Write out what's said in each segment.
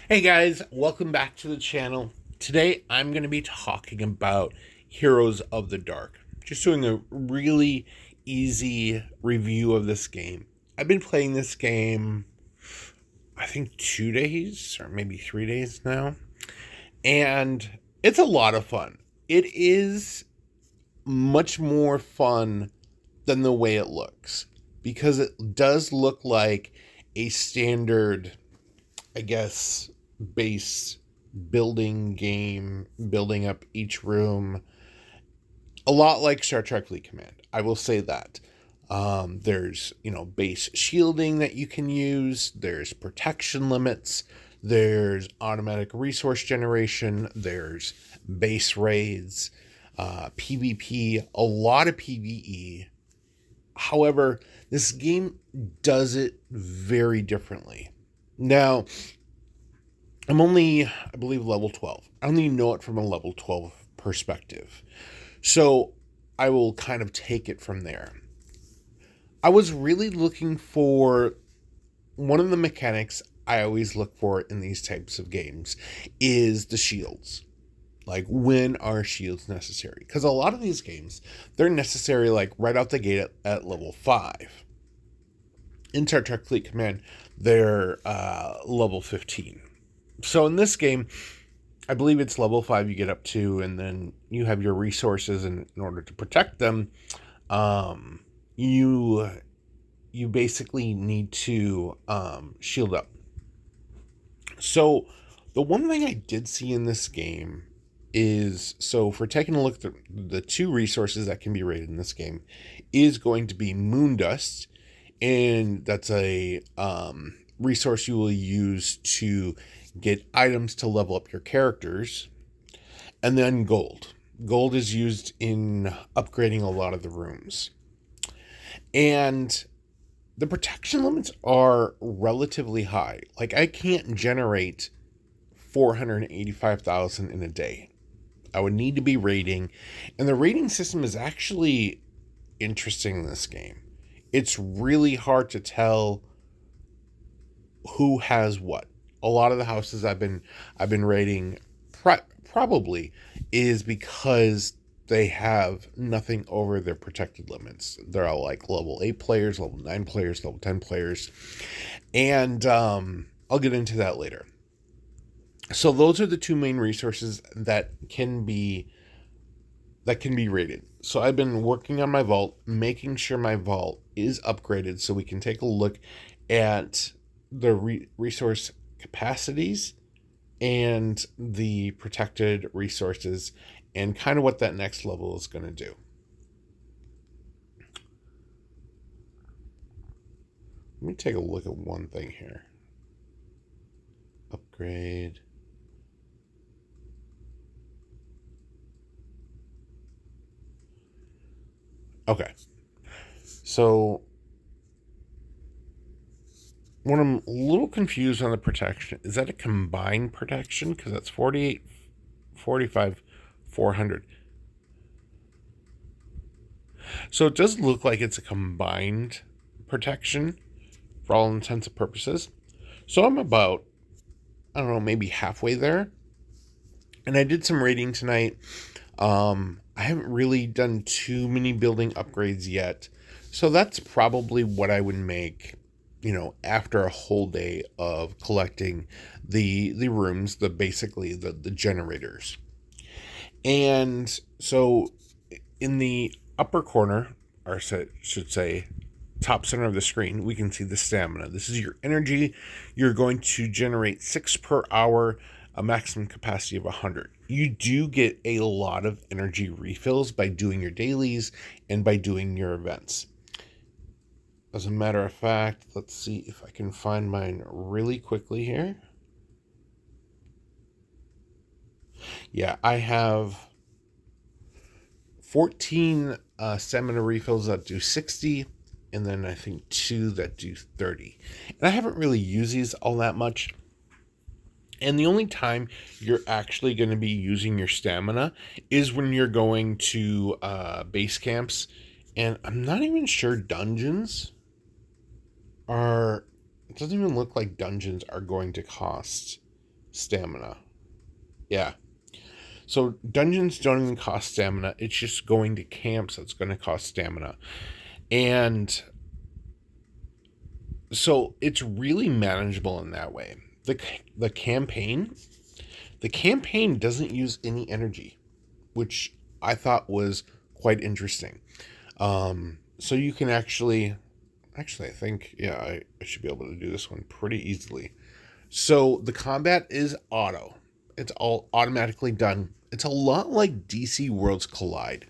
Hey guys, welcome back to the channel. Today I'm going to be talking about Heroes of the Dark. Just doing a really easy review of this game. I've been playing this game, I think 2 days or maybe 3 days now, and it's a lot of fun. It is much more fun than the way it looks because it does look like a standard, I guess, base building game, building up each room, a lot like Star Trek Fleet Command. I will say that. There's, base shielding that you can use, there's protection limits, there's automatic resource generation, there's base raids, PvP, a lot of PvE. However, this game does it very differently. Now, I'm only, I believe, level 12. I only know it from a level 12 perspective. So I will kind of take it from there. I was really looking for one of the mechanics I always look for in these types of games is the shields. Like, when are shields necessary? Because a lot of these games, they're necessary like right out the gate at level 5. In Star Trek Fleet Command, they're level 15. So in this game, I believe it's level 5 you get up to, and then you have your resources, and in order to protect them, you basically need to shield up. So the one thing I did see in this game is, so for taking a look at the two resources that can be rated in this game is going to be moon dust, and that's a resource you will use to get items to level up your characters. And then gold. Gold is used in upgrading a lot of the rooms. And the protection limits are relatively high. Like, I can't generate 485,000 in a day. I would need to be rating. And the rating system is actually interesting in this game. It's really hard to tell who has what. A lot of the houses I've been rating probably is because they have nothing over their protected limits. They're all like level 8 players, level 9 players, level 10 players. And I'll get into that later. So those are the two main resources that can be rated. So I've been working on my vault, making sure my vault is upgraded so we can take a look at the resource capacities and the protected resources and kind of what that next level is going to do. Let me take a look at one thing here. Upgrade. Okay. So what I'm a little confused on the protection, is that a combined protection? Because that's 48, 45, 400. So it does look like it's a combined protection for all intents and purposes. So I'm about, I don't know, maybe halfway there. And I did some rating tonight. I haven't really done too many building upgrades yet. So that's probably what I would make, after a whole day of collecting the rooms, basically the generators. And so in the upper corner, or should say top center of the screen, we can see the stamina. This is your energy. You're going to generate 6 per hour, a maximum capacity of 100. You do get a lot of energy refills by doing your dailies and by doing your events. As a matter of fact, let's see if I can find mine really quickly here. Yeah, I have 14 stamina refills that do 60, and then I think 2 that do 30. And I haven't really used these all that much. And the only time you're actually going to be using your stamina is when you're going to base camps. And I'm not even sure dungeons are... It doesn't even look like dungeons are going to cost stamina. Yeah. So dungeons don't even cost stamina. It's just going to camps that's going to cost stamina. And so it's really manageable in that way. The campaign, the campaign doesn't use any energy, which I thought was quite interesting. So you can actually, I think, yeah, I should be able to do this one pretty easily. So the combat is auto. It's all automatically done. It's a lot like DC Worlds Collide,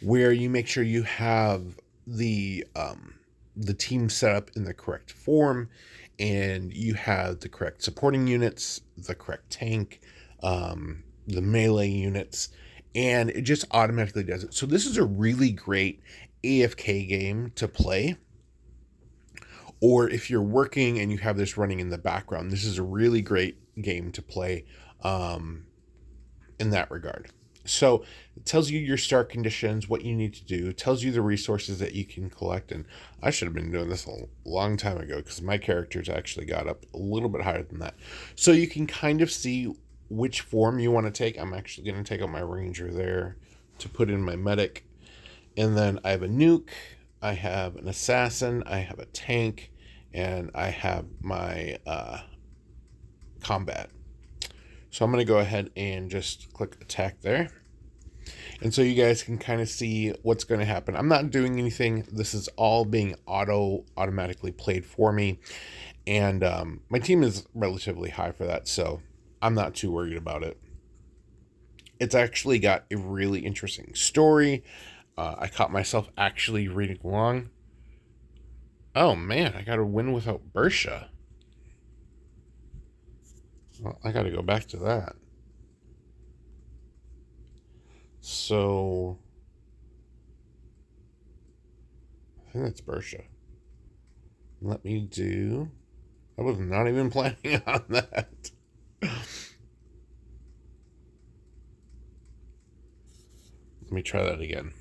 where you make sure you have the team set up in the correct form, and you have the correct supporting units, the correct tank, the melee units, and it just automatically does it. So this is a really great AFK game to play, or if you're working and you have this running in the background, this is a really great game to play in that regard. So it tells you your start conditions, what you need to do, tells you the resources that you can collect. And I should have been doing this a long time ago because my characters actually got up a little bit higher than that. So you can kind of see which form you want to take. I'm actually going to take out my ranger there to put in my medic. And then I have a nuke, I have an assassin, I have a tank, and I have my combat. So I'm going to go ahead and just click attack there. And so you guys can kind of see what's going to happen. I'm not doing anything. This is all being automatically played for me. And my team is relatively high for that, so I'm not too worried about it. It's actually got a really interesting story. I caught myself actually reading along. Oh man, I got to win without Bersha. Well, I got to go back to that. So, I think that's Bersha. Let me do... I was not even planning on that. Let me try that again.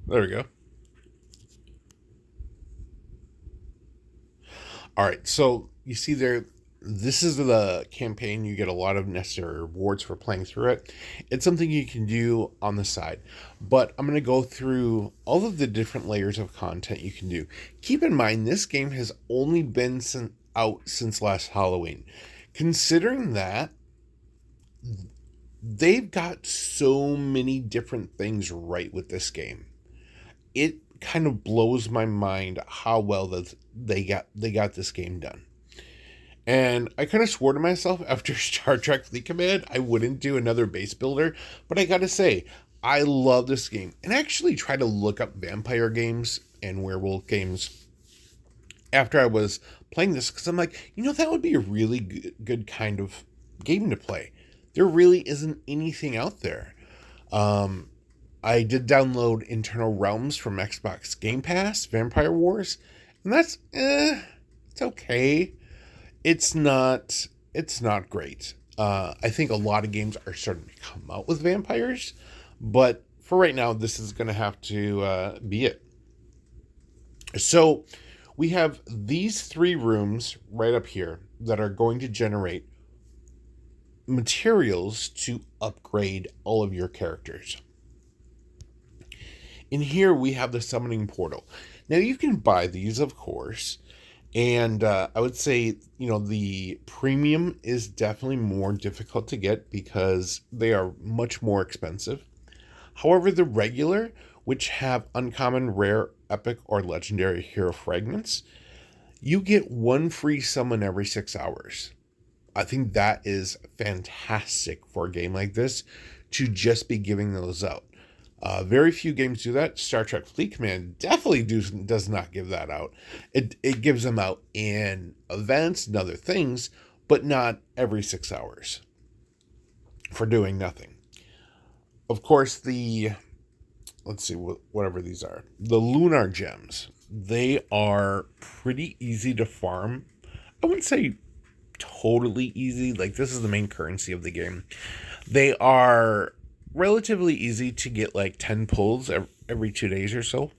There we go. All right, so you see there, this is the campaign. You get a lot of necessary rewards for playing through it. It's something you can do on the side, but I'm going to go through all of the different layers of content you can do. Keep in mind, this game has only been out since last Halloween. Considering that, they've got so many different things right with this game. It kind of blows my mind how well that they got this game done. And I kind of swore to myself after Star Trek Fleet Command I wouldn't do another base builder, but I gotta say, I love this game. And I actually tried to look up vampire games and werewolf games after I was playing this, because I'm like, that would be a really good kind of game to play. There really isn't anything out there. I did download Internal Realms from Xbox Game Pass, Vampire Wars, and that's it's okay. It's not great. I think a lot of games are starting to come out with vampires, but for right now, this is going to have to be it. So we have these 3 rooms right up here that are going to generate materials to upgrade all of your characters. In here, we have the summoning portal. Now, you can buy these, of course, and I would say, the premium is definitely more difficult to get because they are much more expensive. However, the regular, which have uncommon, rare, epic, or legendary hero fragments, you get 1 free summon every 6 hours. I think that is fantastic for a game like this to just be giving those out. Very few games do that. Star Trek Fleet Command definitely does not give that out. It gives them out in events and other things, but not every 6 hours for doing nothing. Of course, let's see, whatever these are, the lunar gems, they are pretty easy to farm. I wouldn't say totally easy. Like, this is the main currency of the game. They are relatively easy to get, like 10 pulls every 2 days or so.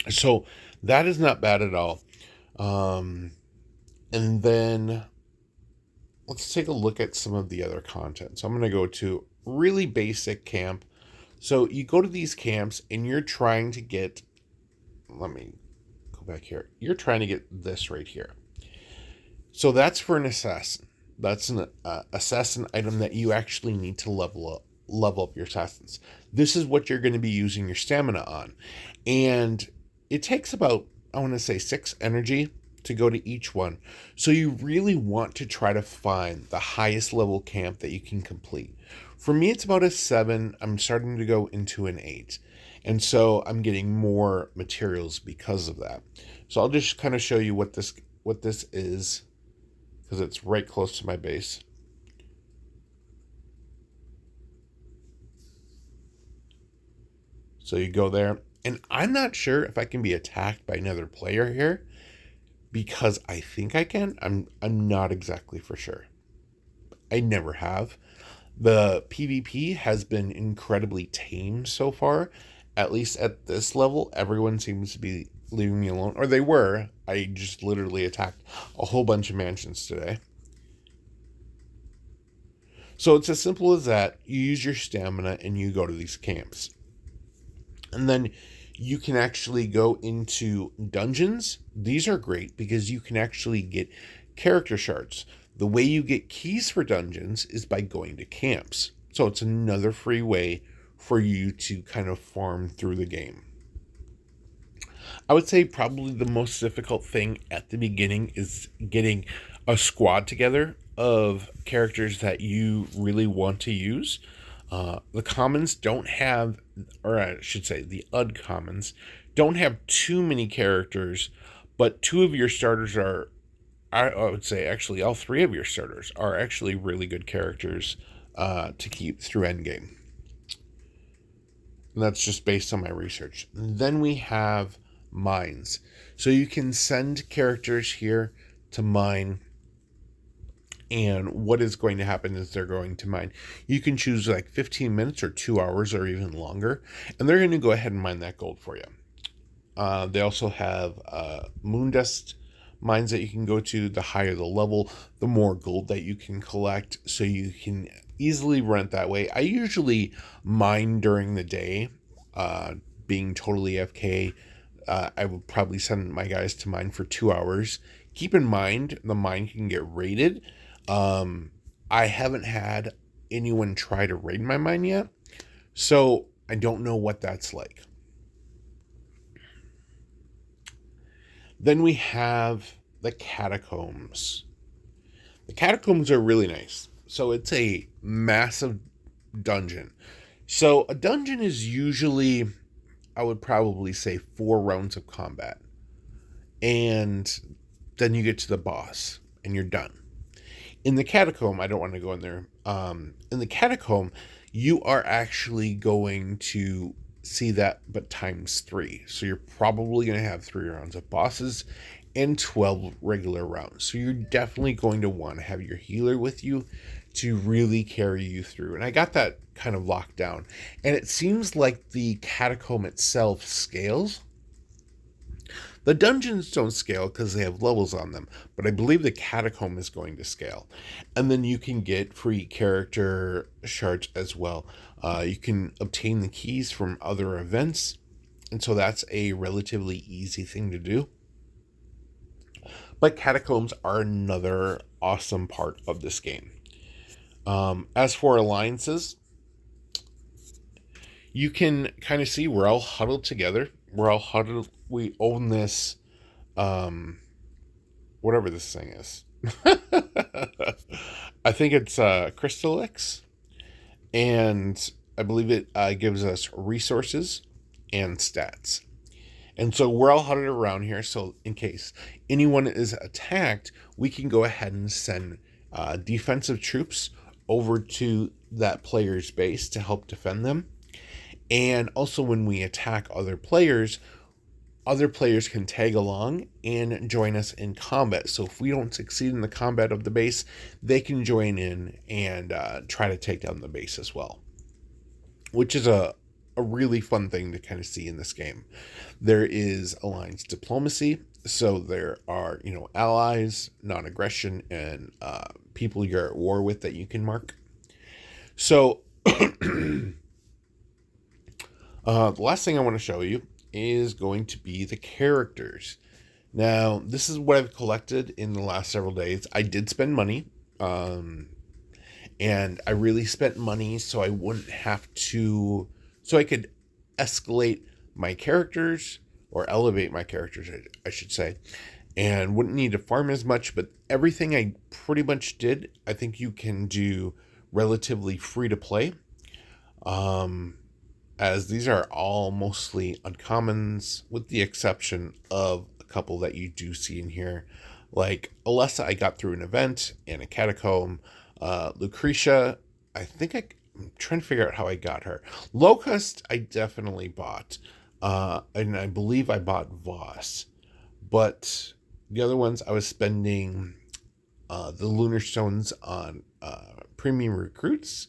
So that is not bad at all. And then let's take a look at some of the other content. So I'm going to go to really basic camp. So you go to these camps and you're trying to get, let me go back here. You're trying to get this right here. So that's for an assassin. That's an assassin item that you actually need to level up your assassins. This is what you're going to be using your stamina on. And it takes about, I want to say, 6 energy to go to each one. So you really want to try to find the highest level camp that you can complete. For me, it's about a 7. I'm starting to go into an 8. And so I'm getting more materials because of that. So I'll just kind of show you what this is, because it's right close to my base. So you go there, and I'm not sure if I can be attacked by another player here, because I think I can. I'm not exactly for sure. I never have. The PvP has been incredibly tame so far. At least at this level, everyone seems to be leaving me alone. Or they were. I just literally attacked a whole bunch of mansions today. So it's as simple as that. You use your stamina and you go to these camps. And then you can actually go into dungeons. These are great because you can actually get character shards. The way you get keys for dungeons is by going to camps. So it's another free way for you to kind of farm through the game. I would say probably the most difficult thing at the beginning is getting a squad together of characters that you really want to use. The commons don't have, or I should say the uncommons, don't have too many characters, but 2 of your starters are, I would say actually all 3 of your starters are actually really good characters to keep through endgame. And that's just based on my research. Then we have mines. So you can send characters here to mine. And what is going to happen is they're going to mine. You can choose like 15 minutes or 2 hours or even longer. And they're going to go ahead and mine that gold for you. They also have moon dust mines that you can go to. The higher the level, the more gold that you can collect. So you can easily run it that way. I usually mine during the day, being totally FK. I would probably send my guys to mine for 2 hours. Keep in mind, the mine can get raided. I haven't had anyone try to raid my mine yet, so I don't know what that's like. Then we have the catacombs. The catacombs are really nice. So it's a massive dungeon. So a dungeon is usually, I would probably say, 4 rounds of combat. And then you get to the boss and you're done. In the catacomb, I don't want to go in there. In the catacomb, you are actually going to see that, but times 3. So you're probably going to have 3 rounds of bosses and 12 regular rounds. So you're definitely going to want to have your healer with you to really carry you through. And I got that kind of locked down. And it seems like the catacomb itself scales. The dungeons don't scale because they have levels on them, but I believe the catacomb is going to scale. And then you can get free character shards as well. You can obtain the keys from other events, and so that's a relatively easy thing to do. But catacombs are another awesome part of this game. As for alliances, you can kind of see we're all huddled together. We're all huddled. We own this, whatever this thing is. I think it's Crystallix, and I believe it gives us resources and stats. And so we're all huddled around here, so in case anyone is attacked, we can go ahead and send defensive troops over to that player's base to help defend them. And also when we attack other players can tag along and join us in combat. So if we don't succeed in the combat of the base, they can join in and try to take down the base as well, which is a really fun thing to kind of see in this game. There is alliance diplomacy, so there are, allies, non-aggression, and people you're at war with that you can mark. So the last thing I want to show you is going to be the characters. Now, this is what I've collected in the last several days. I did spend money, and I really spent money so I wouldn't have to, so I could escalate my characters, or elevate my characters, I should say, and wouldn't need to farm as much. But everything I pretty much did, I think you can do relatively free to play, as these are all mostly uncommons, with the exception of a couple that you do see in here. Like Alessa, I got through an event and a catacomb. Lucretia, I'm trying to figure out how I got her. Locust, I definitely bought. And I believe I bought Voss. But the other ones, I was spending the lunar stones on premium recruits,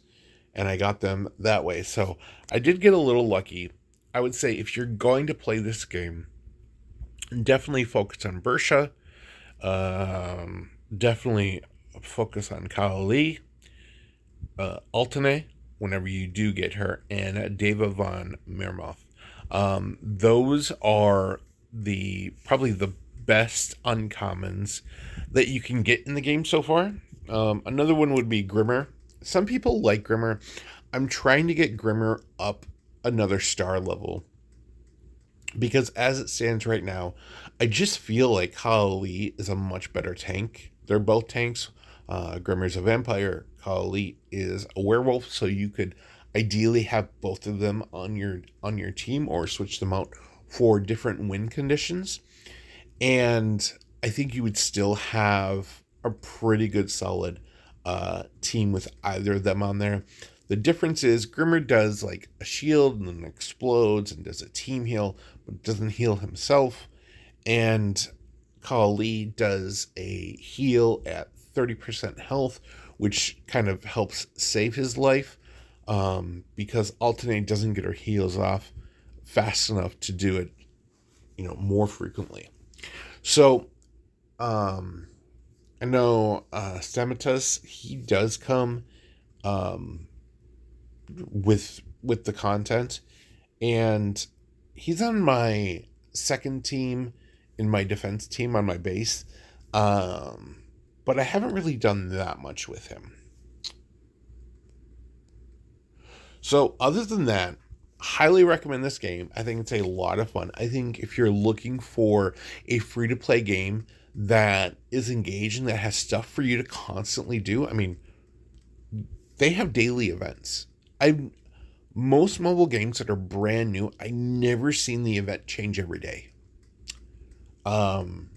and I got them that way. So I did get a little lucky. I would say if you're going to play this game, definitely focus on Bersha. Definitely focus on Kali, Altane, whenever you do get her, and Deva von Mermoth. Those are probably the best uncommons that you can get in the game so far. Another one would be Grimmer. Some people like Grimmer. I'm trying to get Grimmer up another star level, because as it stands right now, I just feel like Kali is a much better tank. They're both tanks. Grimmer's a vampire. Kali is a werewolf, so you could ideally have both of them on your team, or switch them out for different win conditions. And I think you would still have a pretty good solid team with either of them on there. The difference is Grimmer does like a shield and then explodes and does a team heal, but doesn't heal himself. And Kali does a heal at 30% health, which kind of helps save his life, because Alternate doesn't get her heals off fast enough to do it, more frequently. So, I know Stamatus, he does come with the content, and he's on my second team in my defense team on my base, but I haven't really done that much with him. So other than that, highly recommend this game. I think it's a lot of fun. I think if you're looking for a free-to-play game that is engaging, that has stuff for you to constantly do, I mean, they have daily events. Most mobile games that are brand new, I never seen the event change every day. And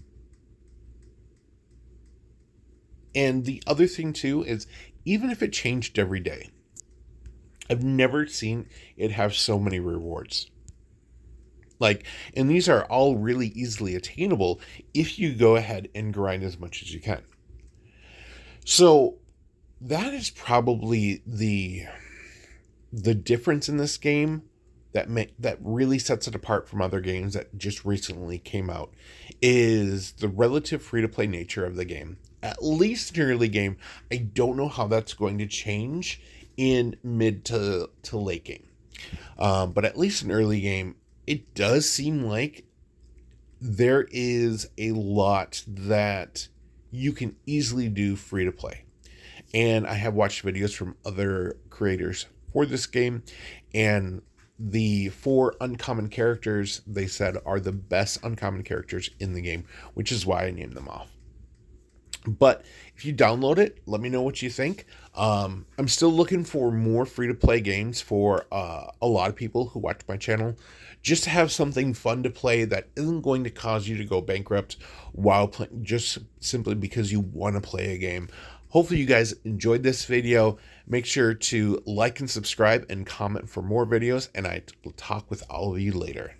the other thing too is, even if it changed every day, I've never seen it have so many rewards. And these are all really easily attainable if you go ahead and grind as much as you can. So that is probably the difference in this game that really sets it apart from other games that just recently came out, is the relative free-to-play nature of the game. At least in early game. I don't know how that's going to change in mid to late game. But at least in early game, it does seem like there is a lot that you can easily do free to play. And I have watched videos from other creators for this game, and the 4 uncommon characters they said are the best uncommon characters in the game, which is why I named them off. But if you download it, let me know what you think. I'm still looking for more free-to-play games for a lot of people who watch my channel, just to have something fun to play that isn't going to cause you to go bankrupt while playing, just simply because you want to play a game. Hopefully you guys enjoyed this video. Make sure to like and subscribe and comment for more videos, and I will talk with all of you later.